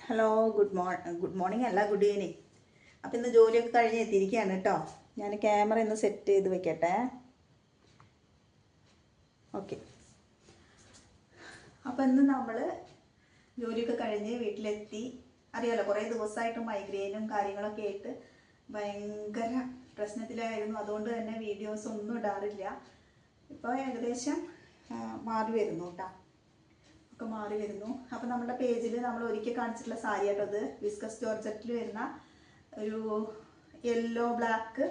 Hello good morning അല്ല good evening. അപ്പോൾ ഇന്ന് ജോലിയൊക്കെ കഴിഞ്ഞ് എത്തിയിരിക്കുകയാണ് കേട്ടോ. ഞാൻ ക്യാമറ ഒന്ന് സെറ്റ് ചെയ്ത് വെക്കട്ടെ. ഓക്കെ. അപ്പോൾ ഇന്ന് നമ്മൾ ജോലിയൊക്കെ കഴിഞ്ഞ് വീട്ടിലെത്തി. അറിയാലോ, കുറേ ദിവസമായിട്ട് മൈഗ്രെയിനും കാര്യങ്ങളൊക്കെ ആയിട്ട് ഭയങ്കര പ്രശ്നത്തിലായിരുന്നു. അതുകൊണ്ട് തന്നെ വീഡിയോസ് ഒന്നും ഇടാറില്ല. ഇപ്പോൾ ഏകദേശം മാറി വരുന്നു കേട്ടോ, ഒക്കെ മാറി വരുന്നു. അപ്പോൾ നമ്മുടെ പേജിൽ നമ്മൾ ഒരിക്കൽ കാണിച്ചിട്ടുള്ള സാരി ആട്ടോ അത്. വിസ്കസ് ജോർജറ്റിൽ വരുന്ന ഒരു യെല്ലോ ബ്ലാക്ക്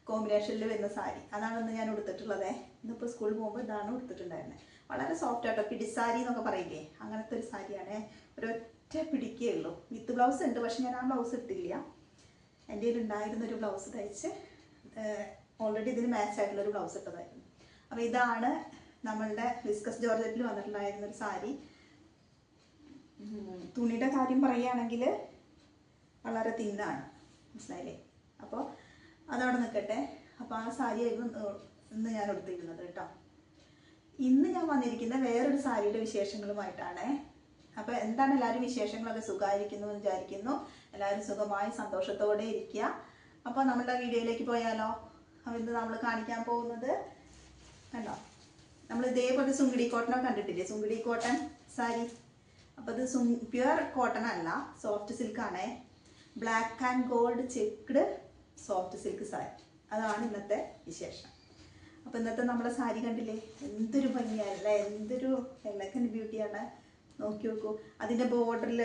കോമ്പിനേഷനിൽ വരുന്ന സാരി. അതാണ് ഇന്ന് ഞാൻ ഉടുത്തിട്ടുള്ളത്. ഇന്നിപ്പോൾ സ്കൂളിൽ പോകുമ്പോൾ ഇതാണ് ഉടുത്തിട്ടുണ്ടായിരുന്നത്. വളരെ സോഫ്റ്റ് ആട്ടോ, പിടിസാരി എന്നൊക്കെ പറയില്ലേ, അങ്ങനത്തെ ഒരു സാരിയാണ്. ഒരൊറ്റ പിടിക്കേ ഉള്ളൂ. വിത്ത് ബ്ലൗസ് ഉണ്ട്, പക്ഷെ ഞാൻ ആ ബ്ലൗസ് ഇട്ടില്ല. എൻ്റെ കയ്യിൽ ഉണ്ടായിരുന്നൊരു ബ്ലൗസ് തയ്ച്ച് ഓൾറെഡി ഇതിന് മാച്ച് ആയിട്ടുള്ളൊരു ബ്ലൗസ് ഇട്ടതായിരുന്നു. അപ്പോൾ ഇതാണ് നമ്മളുടെ വിസ്കസ് ജോർജറ്റിൽ വന്നിട്ടുണ്ടായിരുന്നൊരു സാരി. തുണിയുടെ കാര്യം പറയുകയാണെങ്കിൽ വളരെ തിന്നാണ്, മനസ്സിലായില്ലേ? അപ്പോൾ അതവിടെ നിൽക്കട്ടെ. അപ്പോൾ ആ സാരി ആയിരുന്നു ഇന്ന് ഞാൻ എടുത്തിരുന്നത് കേട്ടോ. ഇന്ന് ഞാൻ വന്നിരിക്കുന്ന വേറൊരു സാരിയുടെ വിശേഷങ്ങളുമായിട്ടാണ്. അപ്പോൾ എന്താണ് എല്ലാവരും വിശേഷങ്ങളൊക്കെ? സുഖമായിരിക്കുന്നു എന്ന് വിചാരിക്കുന്നു. എല്ലാവരും സുഖമായി സന്തോഷത്തോടെ ഇരിക്കുക. അപ്പോൾ നമ്മളുടെ വീഡിയോയിലേക്ക് പോയാലോ? അപ്പോൾ ഇന്ന് നമ്മൾ കാണിക്കാൻ പോകുന്നത് കണ്ടോ, നമ്മൾ ഇതേപോലെ സുങ്കിടി കോട്ടനൊക്കെ കണ്ടിട്ടില്ലേ? സുങ്കിടി കോട്ടൺ സാരി. അപ്പോൾ ഇത് പ്യുവർ കോട്ടൺ അല്ല, സോഫ്റ്റ് സിൽക്കാണേ. Black and gold checked soft silk sari. അതാണ് ഇന്നത്തെ വിശേഷം. അപ്പോൾ ഇന്നത്തെ നമ്മുടെ സാരി കണ്ടില്ലേ, എന്തൊരു ഭംഗിയല്ലേ, എന്തൊരു എലഗന്റ് ബ്യൂട്ടിയാണ്. നോക്കി നോക്കൂ. അതിൻ്റെ ബോർഡറിൽ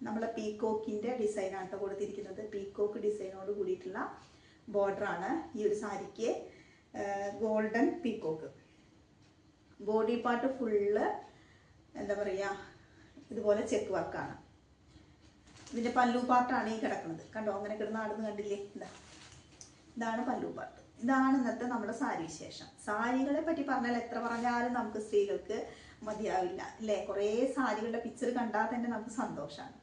നമ്മളെ പീക്കോക്കിൻ്റെ ഡിസൈനാണ് കേട്ടോ കൊടുത്തിരിക്കുന്നത്. പീക്കോക്ക് ഡിസൈനോട് കൂടിയിട്ടുള്ള ബോർഡറാണ് ഈ ഒരു സാരിക്ക്. Golden peacock. Body part full എന്താ പറയുക, ഇതുപോലെ ചെക്ക് വർക്കാണ്. ഇതിൻ്റെ പല്ലു പാർട്ടാണ് ഈ കിടക്കുന്നത്. കണ്ടോ, അങ്ങനെ കിടന്ന് ആടുന്ന് കണ്ടില്ലേ? ഇതാണ് പല്ലു പാർട്ട്. ഇതാണ് ഇന്നത്തെ നമ്മുടെ സാരി വിശേഷം. സാരികളെ പറ്റി പറഞ്ഞാൽ എത്ര പറഞ്ഞാലും നമുക്ക് സ്ത്രീകൾക്ക് മതിയാവില്ല അല്ലേ? കുറേ സാരികളുടെ പിക്ചർ കണ്ടാൽ തന്നെ നമുക്ക് സന്തോഷമാണ്.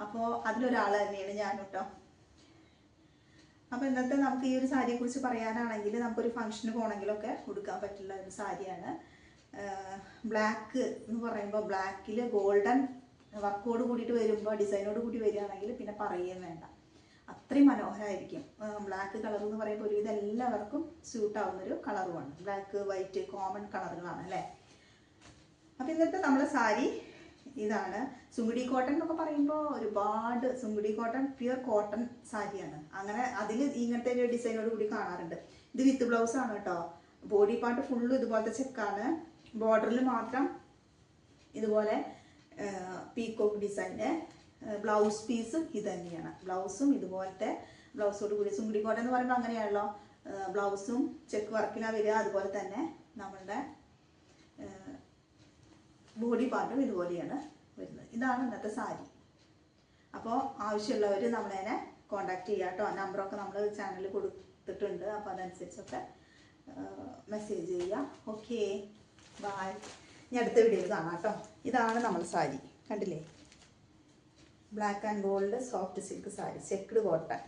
അപ്പോൾ അതിലൊരാൾ തന്നെയാണ് ഞാൻ കേട്ടോ. അപ്പോൾ ഇന്നത്തെ നമുക്ക് ഈ ഒരു സാരിയെക്കുറിച്ച് പറയാനാണെങ്കിൽ, നമുക്കൊരു ഫംഗ്ഷന് പോകണമെങ്കിലൊക്കെ ഉടുക്കാൻ പറ്റുള്ള ഒരു സാരിയാണ്. ബ്ലാക്ക് എന്ന് പറയുമ്പോൾ ബ്ലാക്കിൽ ഗോൾഡൻ വർക്കോട് കൂടിയിട്ട് വരുമ്പോൾ, ഡിസൈനോട് കൂടി വരികയാണെങ്കിൽ പിന്നെ പറയുകയും വേണ്ട, അത്രയും മനോഹരമായിരിക്കും. ബ്ലാക്ക് കളർ എന്ന് പറയുമ്പോൾ ഒരുവിധം എല്ലാവർക്കും സ്യൂട്ടാവുന്നൊരു കളറുമാണ്. ബ്ലാക്ക് വൈറ്റ് കോമൺ കളറുകളാണ് അല്ലേ? അപ്പോൾ ഇന്നത്തെ നമ്മളെ സാരി ഇതാണ്. സുങ്കിടി കോട്ടൺ എന്നൊക്കെ പറയുമ്പോൾ ഒരുപാട് സുങ്കിടി കോട്ടൺ പ്യുവർ കോട്ടൺ സാരിയാണ്. അങ്ങനെ അതിൽ ഇങ്ങനത്തെ ഒരു ഡിസൈനോട് കൂടി കാണാറുണ്ട്. ഇത് വിത്ത് ബ്ലൗസ് ആണ് കേട്ടോ. ബോഡി പാർട്ട് ഫുള്ള് ഇതുപോലത്തെ ചെക്കാണ്. ബോർഡറിൽ മാത്രം ഇതുപോലെ പീക്കോക്ക് ഡിസൈന്. ബ്ലൗസ് പീസും ഇത് തന്നെയാണ്. ബ്ലൗസും ഇതുപോലത്തെ ബ്ലൗസോട് കൂടി. സുങ്കിടി കോട്ടൺ എന്ന് പറയുമ്പോൾ അങ്ങനെയാണല്ലോ, ബ്ലൗസും ചെക്ക് വർക്കിലാണ് വരിക. അതുപോലെ തന്നെ നമ്മളുടെ ബോഡി പാർട്ടും ഇതുപോലെയാണ് വരുന്നത്. ഇതാണ് ഇന്നത്തെ സാരി. അപ്പോൾ ആവശ്യമുള്ളവർ നമ്മളതിനെ കോണ്ടാക്ട് ചെയ്യുക കേട്ടോ. നമ്പറൊക്കെ നമ്മൾ ചാനലിൽ കൊടുത്തിട്ടുണ്ട്. അപ്പോൾ അതനുസരിച്ചൊക്കെ മെസ്സേജ് ചെയ്യുക. Okay, bye. ഇനി അടുത്ത വീഡിയോയിൽ കാണാം കേട്ടോ. ഇതാണ് നമ്മൾ സാരി കണ്ടില്ലേ, black and gold soft silk sari, checked cotton.